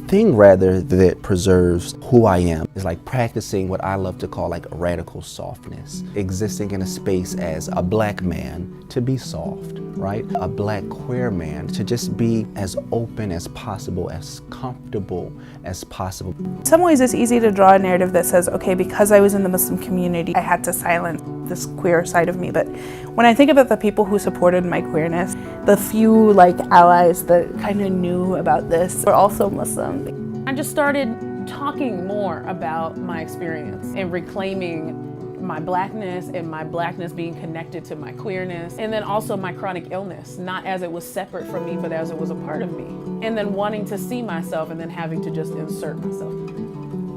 thing rather that preserves who I am is like practicing what I love to call like radical softness, existing in a space as a black man to be soft, right? A black queer man to just be as open as possible, as comfortable as possible. In some ways it's easy to draw a narrative that says, okay, because I was in the Muslim community, I had to silence this queer side of me. But when I think about the people who supported my queerness, the few allies that kind of knew about this were also Muslim. I just started talking more about my experience and reclaiming my blackness and my blackness being connected to my queerness, and then also my chronic illness, not as it was separate from me, but as it was a part of me. And then wanting to see myself and then having to just insert myself.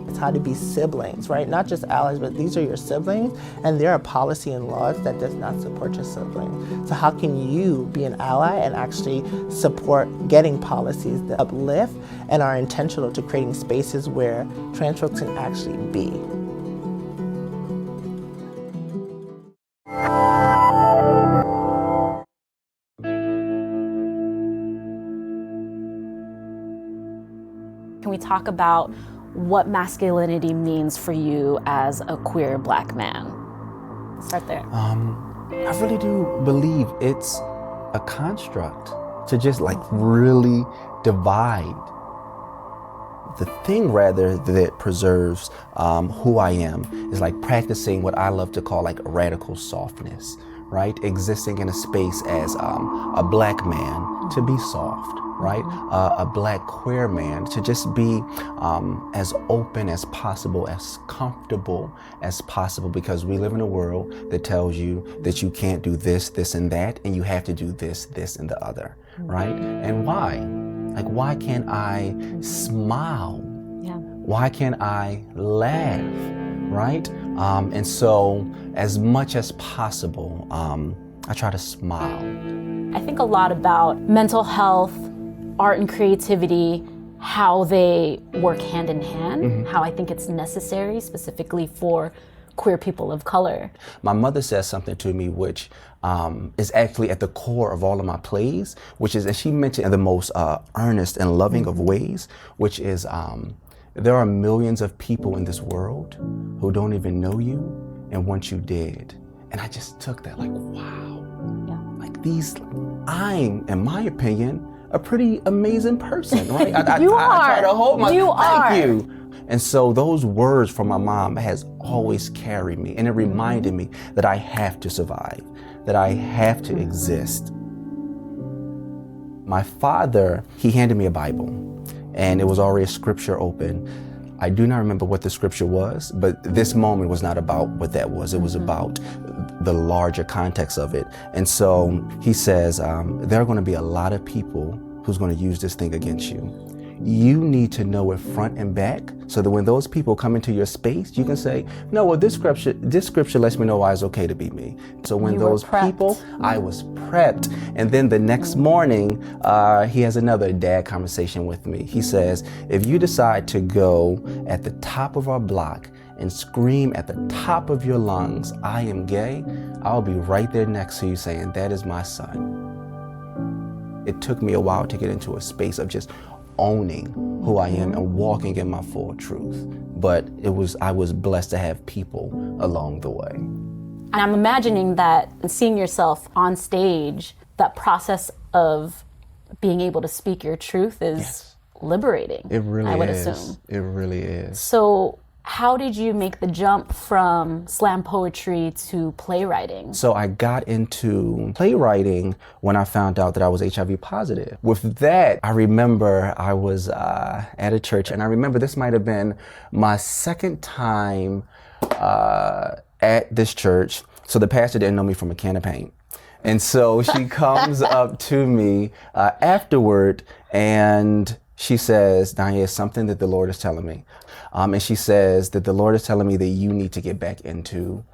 It's how to be siblings, right? Not just allies, but these are your siblings, and there are policy and laws that does not support your sibling. So how can you be an ally and actually support getting policies that uplift and are intentional to creating spaces where trans folks can actually be? Can we talk about what masculinity means for you as a queer black man? Start there. I really do believe it's a construct to just really divide. The thing rather that preserves who I am is like practicing what I love to call like radical softness, right? Existing in a space as a black man to be soft, right? A black queer man to just be as open as possible, as comfortable as possible, because we live in a world that tells you that you can't do this, this, and that, and you have to do this, this, and the other, right? And why? Like, why can't I smile? Yeah. Why can't I laugh, right? And so, as much as possible, I try to smile. I think a lot about mental health, art and creativity, how they work hand in hand, how I think it's necessary specifically for queer people of color. My mother says something to me which is actually at the core of all of my plays, which is, and she mentioned in the most earnest and loving of ways, which is there are millions of people in this world who don't even know you and want you dead. And I just took that like, wow. Yeah. Like I'm, in my opinion, a pretty amazing person, right? I try to hold my, thank you. And so those words from my mom has always carried me, and it reminded me that I have to survive, that I have to exist. My father, he handed me a Bible, and it was already a scripture open. I do not remember what the scripture was, but this moment was not about what that was. It was about the larger context of it. And so he says, there are going to be a lot of people who's going to use this thing against you. You need to know it front and back so that when those people come into your space, you can say, no, well, this scripture lets me know why it's okay to be me. So when those people, I was prepped. And then the next morning, he has another dad conversation with me. He says, if you decide to go at the top of our block and scream at the top of your lungs, I am gay, I'll be right there next to you saying, that is my son. It took me a while to get into a space of just owning who I am and walking in my full truth. But I was blessed to have people along the way. And I'm imagining that seeing yourself on stage, that process of being able to speak your truth is liberating. It really is. I would assume. It really is. So how did you make the jump from slam poetry to playwriting? So I got into playwriting when I found out that I was HIV positive. With that, I remember I was at a church, and I remember this might have been my second time at this church. So the pastor didn't know me from a can of paint. And so she comes up to me afterward, and she says, Donja, it's something that the Lord is telling me. And she says that the Lord is telling me that you need to get back into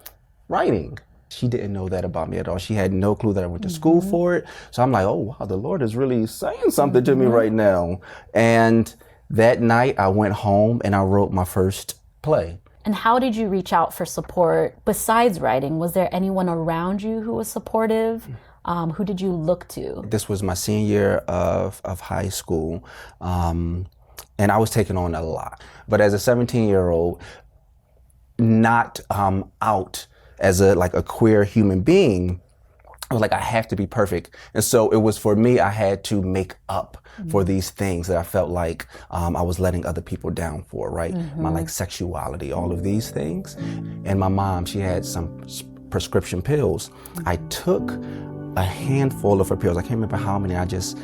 writing. She didn't know that about me at all. She had no clue that I went to school for it. So I'm like, oh, wow, the Lord is really saying something to me right now. And that night I went home and I wrote my first play. And how did you reach out for support besides writing? Was there anyone around you who was supportive? Who did you look to? This was my senior year of high school. And I was taking on a lot. But as a 17-year-old, not out as a queer human being, I was like, I have to be perfect. And so it was for me, I had to make up for these things that I felt like I was letting other people down for, right? My like sexuality, all of these things. And my mom, she had some prescription pills. I took a handful of her pills. I can't remember how many. I just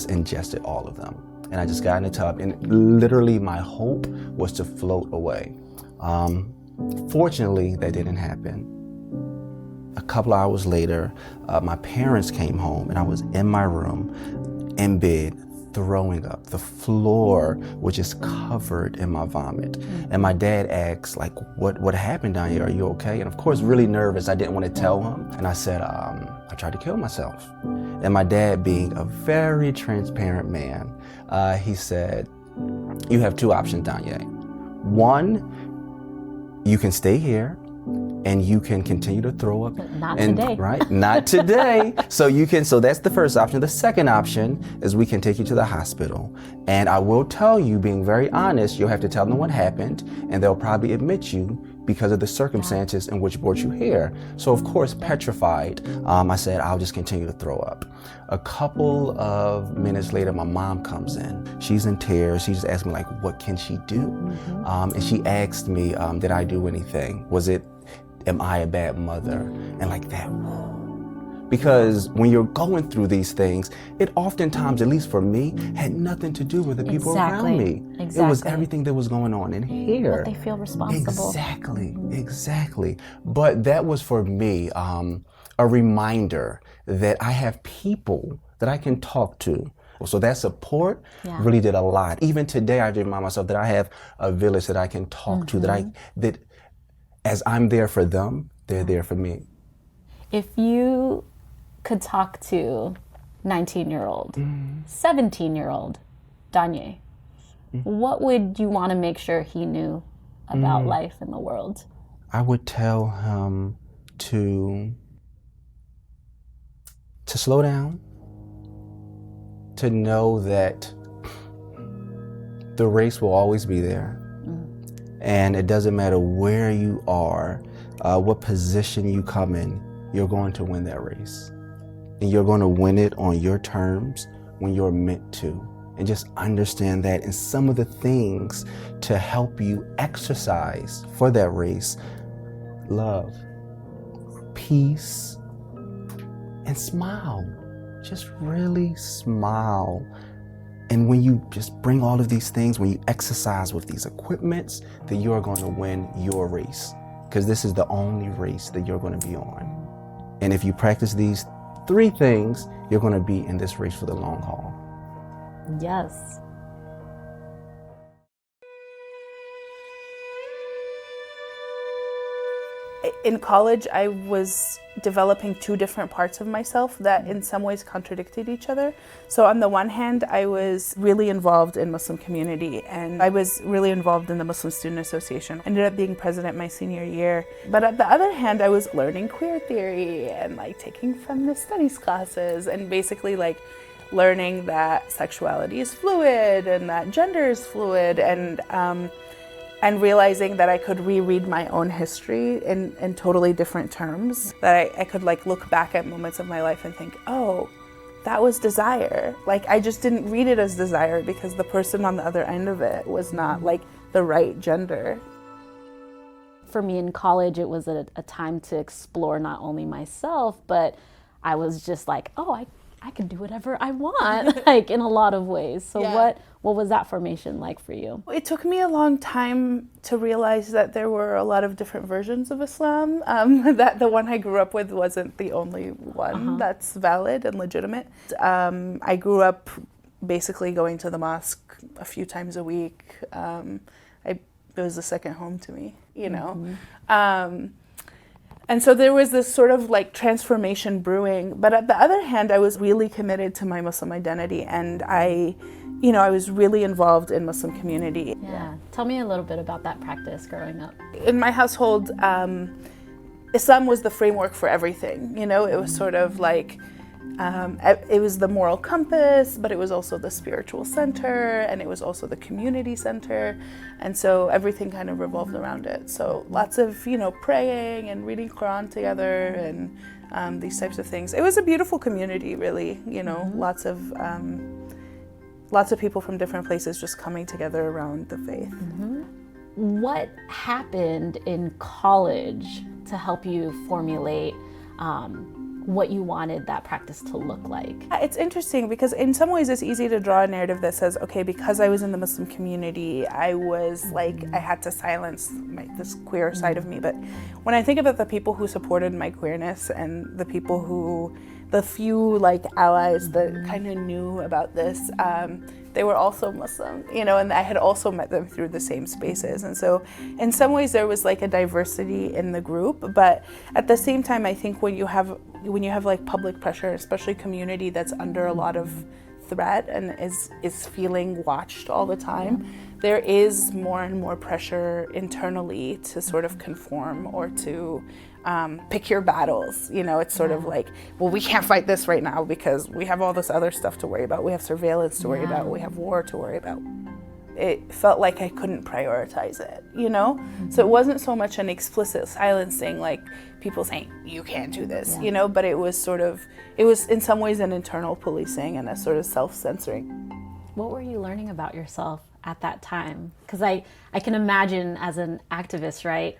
ingested all of them. And I just got in the tub, and literally my hope was to float away. Fortunately, that didn't happen. A couple of hours later, my parents came home, and I was in my room, in bed, throwing up. The floor was just covered in my vomit. And my dad asked, like, what happened down here? Are you okay? And of course, really nervous, I didn't want to tell him. And I said, I tried to kill myself. And my dad, being a very transparent man, he said, you have two options, Donja. One, you can stay here and you can continue to throw up. Not today. Right? Not today. So that's the first option. The second option is we can take you to the hospital. And I will tell you, being very honest, you'll have to tell them what happened, and they'll probably admit you because of the circumstances in which brought you here. So of course, petrified, I said, I'll just continue to throw up. A couple of minutes later, my mom comes in. She's in tears. She just asked me, like, what can she do? And she asked me, did I do anything? Am I a bad mother? And like that, because when you're going through these things, it oftentimes, at least for me, had nothing to do with the people around me. It was everything that was going on in here. What they feel responsible. Exactly. But that was for me a reminder that I have people that I can talk to. So that support really did a lot. Even today, I remind myself that I have a village that I can talk to, that as I'm there for them, they're there for me. If you could talk to 19-year-old, 17-year-old Donja, what would you want to make sure he knew about life in the world? I would tell him to slow down, to know that the race will always be there. And it doesn't matter where you are, what position you come in, you're going to win that race. And you're going to win it on your terms when you're meant to. And just understand that. And some of the things to help you exercise for that race: love, peace, and smile. Just really smile. And when you just bring all of these things, when you exercise with these equipments, then you are going to win your race. Because this is the only race that you're going to be on. And if you practice these 3 things, you're going to be in this race for the long haul. Yes. In college, I was developing 2 different parts of myself that in some ways contradicted each other. So on the one hand, I was really involved in Muslim community, and I was really involved in the Muslim Student Association. I ended up being president my senior year. But on the other hand, I was learning queer theory and like taking feminist studies classes, and basically like learning that sexuality is fluid and that gender is fluid, and realizing that I could reread my own history in totally different terms, that I could like look back at moments of my life and think, oh, that was desire. Like I just didn't read it as desire because the person on the other end of it was not like the right gender. For me in college, it was a time to explore not only myself, but I was just like, oh, I can do whatever I want, like in a lot of ways. So what was that formation like for you? It took me a long time to realize that there were a lot of different versions of Islam, that the one I grew up with wasn't the only one that's valid and legitimate. I grew up basically going to the mosque a few times a week. It was a second home to me, you know. And so there was this sort of like transformation brewing. But on the other hand, I was really committed to my Muslim identity, and I was really involved in Muslim community. Yeah. Tell me a little bit about that practice growing up. In my household, Islam was the framework for everything. You know, it was sort of like It was the moral compass, but it was also the spiritual center, and it was also the community center. And so everything kind of revolved around it. So lots of, praying and reading Quran together and these types of things. It was a beautiful community, really, lots of people from different places just coming together around the faith. What happened in college to help you formulate what you wanted that practice to look like? It's interesting because in some ways it's easy to draw a narrative that says, okay, because I was in the Muslim community, I was like, I had to silence this queer side of me. But when I think about the people who supported my queerness and the few allies that kind of knew about this, they were also Muslim, and I had also met them through the same spaces. And so in some ways there was a diversity in the group, but at the same time, I think when you have public pressure, especially community that's under a lot of threat and is feeling watched all the time, there is more and more pressure internally to sort of conform or to pick your battles. It's sort of like, well, we can't fight this right now because we have all this other stuff to worry about. We have surveillance to worry about. We have war to worry about. It felt like I couldn't prioritize it, So it wasn't so much an explicit silencing, like people saying, you can't do this, but it was in some ways an internal policing and a sort of self-censoring. What were you learning about yourself at that time? Because I can imagine as an activist, right,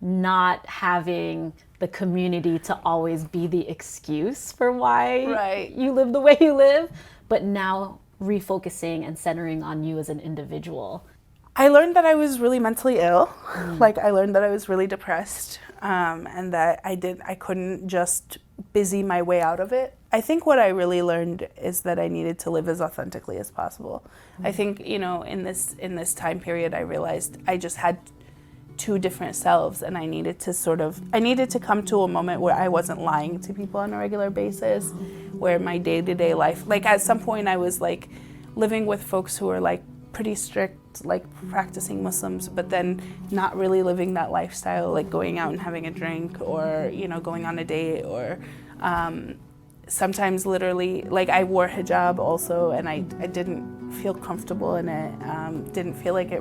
not having the community to always be the excuse for why you live the way you live, but now refocusing and centering on you as an individual. I learned that I was really mentally ill. I learned that I was really depressed, and that I couldn't just busy my way out of it. I think what I really learned is that I needed to live as authentically as possible. I think, in this time period, I realized I just had two different selves, and I needed to come to a moment where I wasn't lying to people on a regular basis, where my day-to-day life, at some point I was living with folks who were pretty strict, practicing Muslims, but then not really living that lifestyle, going out and having a drink or, going on a date, or sometimes literally, I wore hijab also, and I didn't feel comfortable in it, didn't feel like I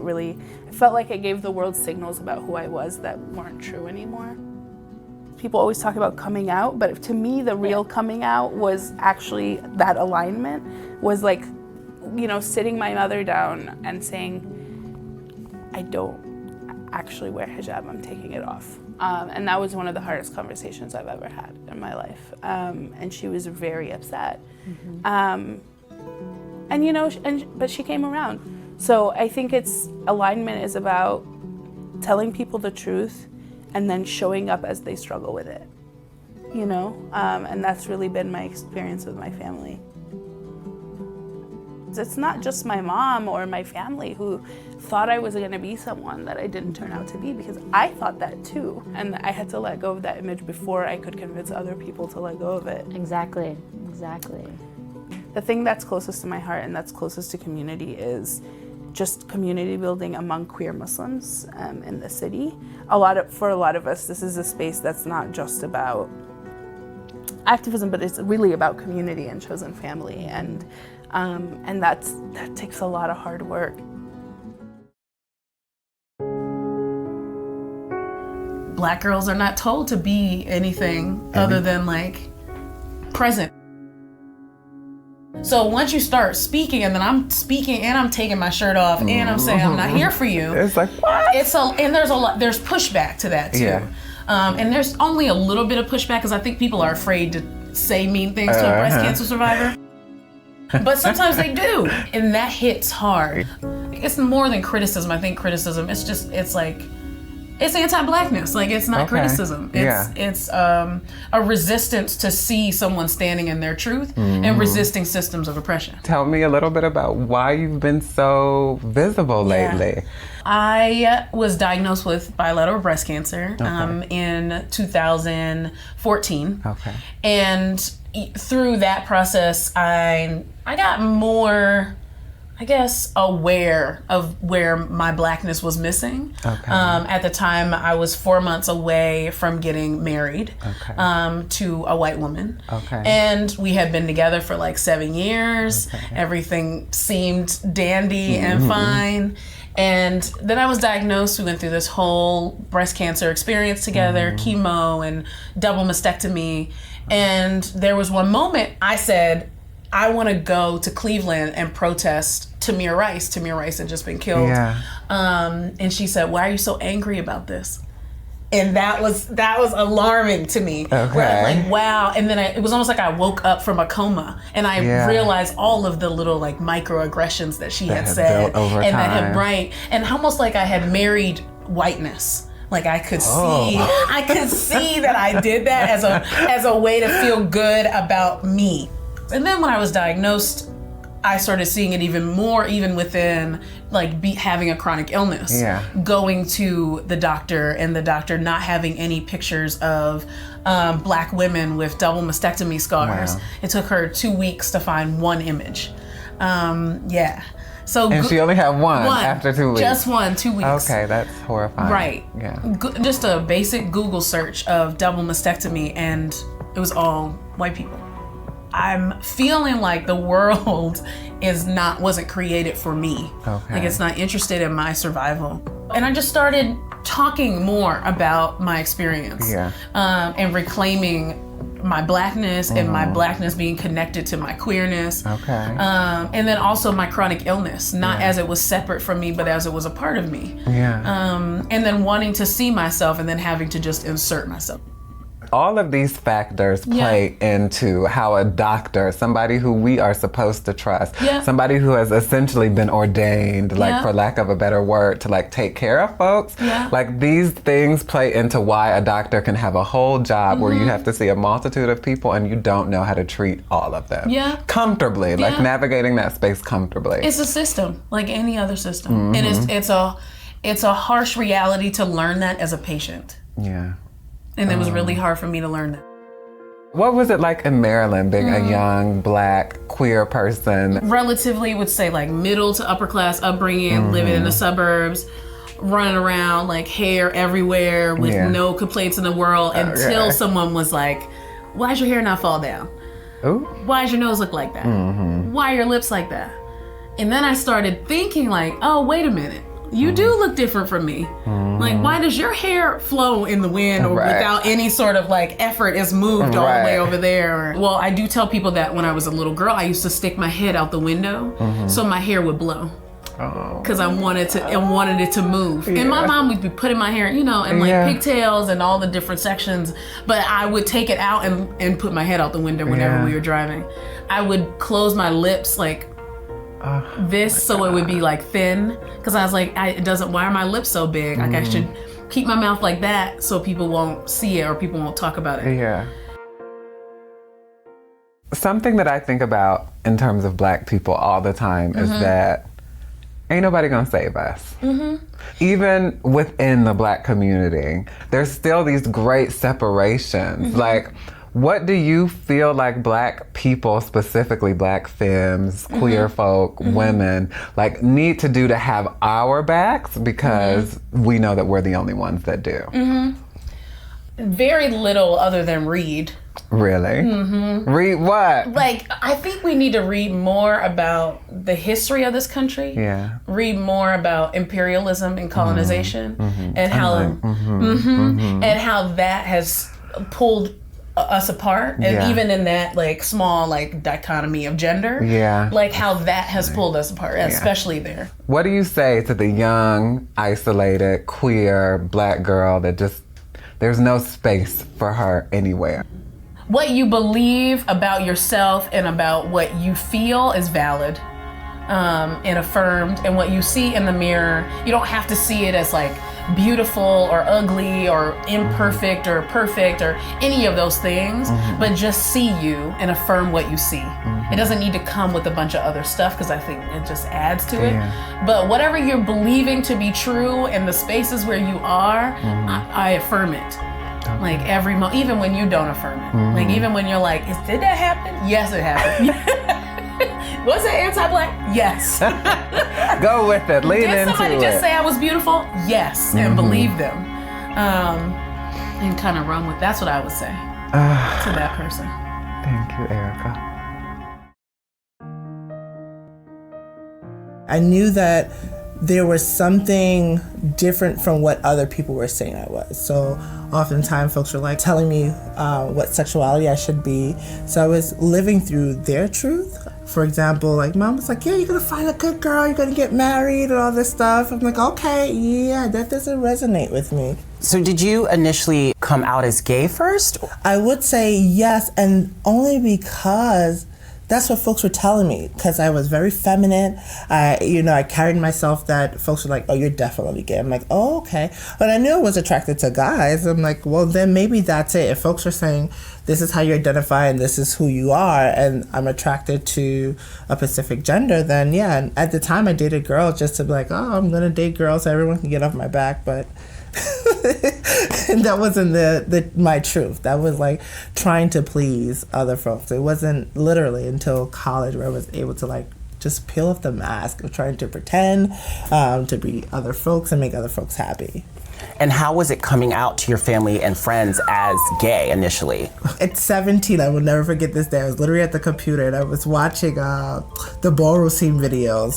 felt like it gave the world signals about who I was that weren't true anymore. People always talk about coming out, but to me, the real coming out was actually that alignment, was sitting my mother down and saying, I don't actually wear hijab, I'm taking it off. And that was one of the hardest conversations I've ever had in my life. And she was very upset. But she came around. So I think alignment is about telling people the truth and then showing up as they struggle with it, and that's really been my experience with my family. It's not just my mom or my family who thought I was going to be someone that I didn't turn out to be, because I thought that too. And I had to let go of that image before I could convince other people to let go of it. Exactly. The thing that's closest to my heart and that's closest to community is just community building among queer Muslims in the city. For a lot of us, this is a space that's not just about activism, but it's really about community and chosen family. And that takes a lot of hard work. Black girls are not told to be anything other than present. So once you start speaking, and then I'm speaking and I'm taking my shirt off and I'm saying I'm not here for you. It's like, what? And there's pushback to that too. Yeah. And there's only a little bit of pushback because I think people are afraid to say mean things to a breast cancer survivor. But sometimes they do, and that hits hard. It's more than criticism. I think criticism, it's anti-blackness. It's not criticism. It's a resistance to see someone standing in their truth and resisting systems of oppression. Tell me a little bit about why you've been so visible lately. I was diagnosed with bilateral breast cancer in 2014. Okay. And through that process, I got more I guess, aware of where my Blackness was missing. Okay. At the time, I was 4 months away from getting married to a white woman. Okay. And we had been together for like 7 years. Okay. Everything seemed dandy and fine. And then I was diagnosed. We went through this whole breast cancer experience together, chemo and double mastectomy. And there was one moment I said, I want to go to Cleveland and protest Tamir Rice. Tamir Rice had just been killed. Yeah. And she said, why are you so angry about this? And that was alarming to me. Okay. Where I was like, wow. And then it was almost like I woke up from a coma and I realized all of the little like microaggressions that she had said. Built over and time. that had, right. And almost like I had married whiteness. Like I could see that I did that as a way to feel good about me. And then when I was diagnosed, I started seeing it even more, even within like having a chronic illness. Yeah. Going to the doctor and the doctor not having any pictures of Black women with double mastectomy scars. Wow. It took her 2 weeks to find one image. So and she only had one after 2 weeks. Just one, 2 weeks. Okay, that's horrifying. Right. Yeah. Just a basic Google search of double mastectomy, and it was all white people. I'm feeling like the world wasn't created for me. Okay. Like it's not interested in my survival. And I just started talking more about my experience. Yeah. And reclaiming my Blackness and my Blackness being connected to my queerness. Okay. And then also my chronic illness, not as it was separate from me, but as it was a part of me. Yeah. And then wanting to see myself and then having to just insert myself. All of these factors play into how a doctor, somebody who we are supposed to trust, somebody who has essentially been ordained, like for lack of a better word, to like take care of folks. Like these things play into why a doctor can have a whole job where you have to see a multitude of people and you don't know how to treat all of them. Comfortably, like navigating that space comfortably. It's a system, like any other system. And it's a harsh reality to learn that as a patient. Yeah. And it was really hard for me to learn that. What was it like in Maryland, being a young, Black, queer person? Relatively, would say like middle to upper class upbringing, living in the suburbs, running around like hair everywhere with no complaints in the world until someone was like, why's your hair not fall down? Ooh. Why does your nose look like that? Why are your lips like that? And then I started thinking like, oh, wait a minute. You do look different from me. Like, why does your hair flow in the wind or without any sort of like effort is moved all the way over there? Well, I do tell people that when I was a little girl, I used to stick my head out the window so my hair would blow. Because I wanted it to move. And my mom would be putting my hair, in like pigtails and all the different sections. But I would take it out and put my head out the window whenever we were driving. I would close my lips like this so it would be like thin, because I was like, why are my lips so big? Like I should keep my mouth like that so people won't see it or people won't talk about it. Yeah. Something that I think about in terms of Black people all the time is that ain't nobody gonna save us. Even within the Black community, there's still these great separations. Like, what do you feel like Black people, specifically Black femmes, queer folk, women, like need to do to have our backs, because we know that we're the only ones that do? Very little other than read. Really? Read what? Like, I think we need to read more about the history of this country. Yeah. Read more about imperialism and colonization and how and how that has pulled us apart, and even in that like small like dichotomy of gender, like how that has pulled us apart, especially there. What do you say to the young, isolated, queer Black girl that just there's no space for her anywhere? What you believe about yourself and about what you feel is valid and affirmed, and what you see in the mirror, you don't have to see it as like beautiful or ugly or imperfect or perfect or any of those things, but just see you and affirm what you see. It doesn't need to come with a bunch of other stuff, because I think it just adds to it. But whatever you're believing to be true in the spaces where you are, I affirm it. Like every even when you don't affirm it. Like even when you're like, did that happen? Yes, it happened. Was it anti-black? Yes. Go with it. Lean Did into somebody it. just say I was beautiful? Yes, and believe them. And kind of run with. That's what I would say to that person. Thank you, Erica. I knew that there was something different from what other people were saying I was. So oftentimes folks were like telling me what sexuality I should be. So I was living through their truth. For example, like mom was like, yeah, you're gonna find a good girl, you're gonna get married and all this stuff. I'm like, okay, yeah, that doesn't resonate with me. So did you initially come out as gay first? I would say yes, and only because that's what folks were telling me, because I was very feminine. I carried myself that folks were like, oh, you're definitely gay. I'm like, oh, okay. But I knew I was attracted to guys. I'm like, well, then maybe that's it. If folks are saying, this is how you identify and this is who you are, and I'm attracted to a specific gender, then yeah. And at the time I dated girls just to be like, oh, I'm gonna date girls so everyone can get off my back, but and that wasn't my truth. That was like trying to please other folks. It wasn't literally until college where I was able to like just peel off the mask of trying to pretend to be other folks and make other folks happy. And how was it coming out to your family and friends as gay initially? At 17, I will never forget this day. I was literally at the computer and I was watching the ballroom scene videos.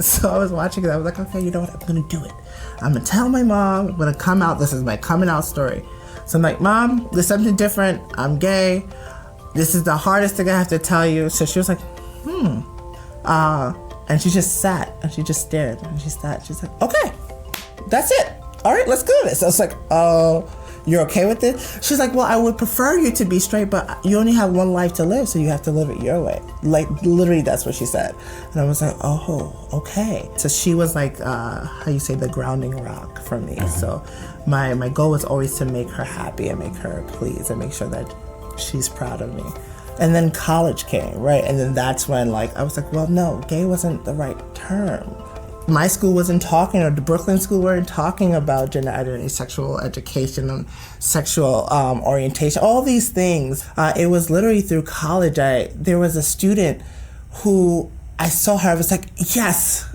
So I was watching it. I was like, okay, you know what? I'm gonna do it. I'm gonna tell my mom. I'm gonna come out. This is my coming out story. So I'm like, Mom, there's something different. I'm gay. This is the hardest thing I have to tell you. So she was like, and she just sat and she just stared and she sat. She's like, okay, that's it. All right, let's do this. I was like, oh, you're okay with it? She's like, well, I would prefer you to be straight, but you only have one life to live, so you have to live it your way. Like, literally, that's what she said. And I was like, oh, okay. So she was like, how you say, the grounding rock for me. So my goal was always to make her happy and make her pleased and make sure that she's proud of me. And then college came, right? And then that's when, like, I was like, well, no, gay wasn't the right term. My school wasn't talking, or the Brooklyn school weren't talking about gender identity, sexual education, and sexual orientation, all these things. It was literally through college. There was a student who I saw her, I was like, yes.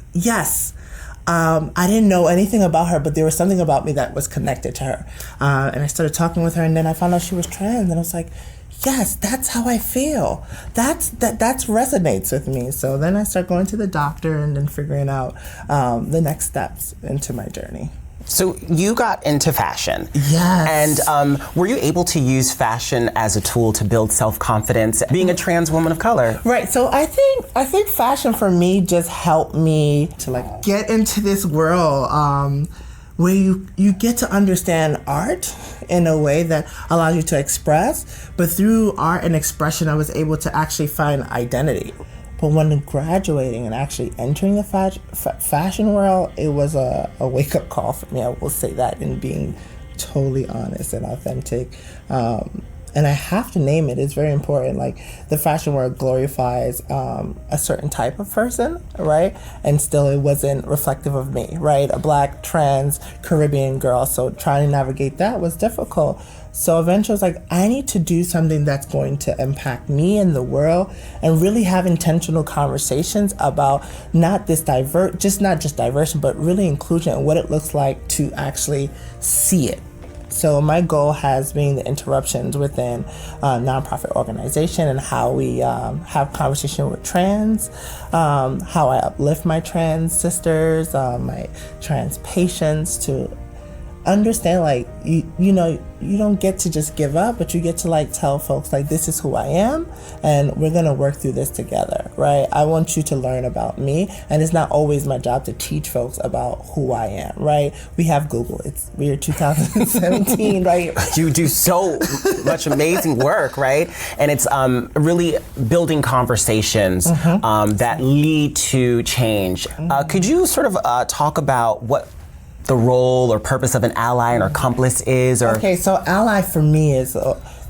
I didn't know anything about her, but there was something about me that was connected to her. And I started talking with her, and then I found out she was trans, and I was like, yes, that's how I feel. That resonates with me. So then I start going to the doctor and then figuring out the next steps into my journey. So you got into fashion. Yes. And were you able to use fashion as a tool to build self-confidence, being a trans woman of color? Right. So I think fashion for me just helped me to like get into this world where you get to understand art in a way that allows you to express, but through art and expression, I was able to actually find identity. But when graduating and actually entering the fashion world, it was a wake-up call for me. I will say that, in being totally honest and authentic. And I have to name it, it's very important. Like, the fashion world glorifies a certain type of person, right? And still it wasn't reflective of me, right? A Black, trans, Caribbean girl. So trying to navigate that was difficult. So eventually I was like, I need to do something that's going to impact me and the world, and really have intentional conversations about not just diversion, but really inclusion and what it looks like to actually see it. So my goal has been the interruptions within a nonprofit organization and how we have conversation with trans, how I uplift my trans sisters, my trans patients to understand, like, you know, you don't get to just give up, but you get to like tell folks like, this is who I am and we're gonna work through this together, right? I want you to learn about me, and it's not always my job to teach folks about who I am, right? We have Google, we're 2017, right? You do so much amazing work, right? And it's really building conversations that lead to change. Could you sort of talk about what the role or purpose of an ally and accomplice is? Or Okay, so ally for me is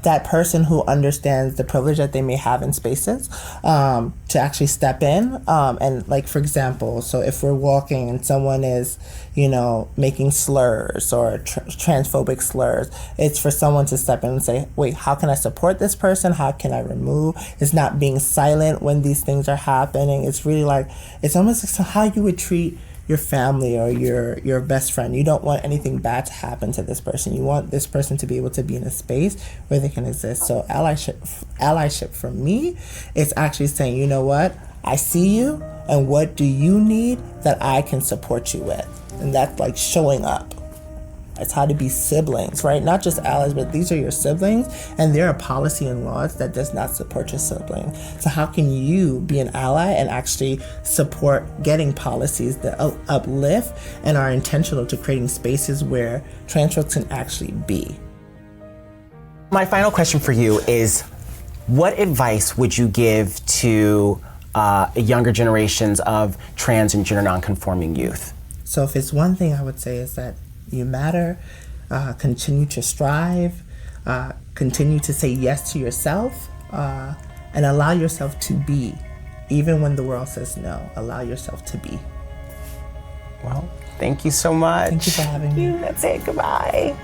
that person who understands the privilege that they may have in spaces to actually step in. And like, for example, so if we're walking and someone is, you know, making slurs or transphobic slurs, it's for someone to step in and say, wait, how can I support this person? How can I remove? It's not being silent when these things are happening. It's really like, it's almost like how you would treat your family or your best friend. You don't want anything bad to happen to this person. You want this person to be able to be in a space where they can exist. So allyship for me is actually saying, you know what, I see you, and what do you need that I can support you with? And that's like showing up. It's how to be siblings, right? Not just allies, but these are your siblings, and there are policy and laws that does not support your sibling. So how can you be an ally and actually support getting policies that uplift and are intentional to creating spaces where trans folks can actually be? My final question for you is, what advice would you give to younger generations of trans and gender nonconforming youth? So if it's one thing I would say is that you matter, continue to strive, continue to say yes to yourself, and allow yourself to be. Even when the world says no, allow yourself to be. Well, thank you so much. Thank you for having me. That's it, goodbye.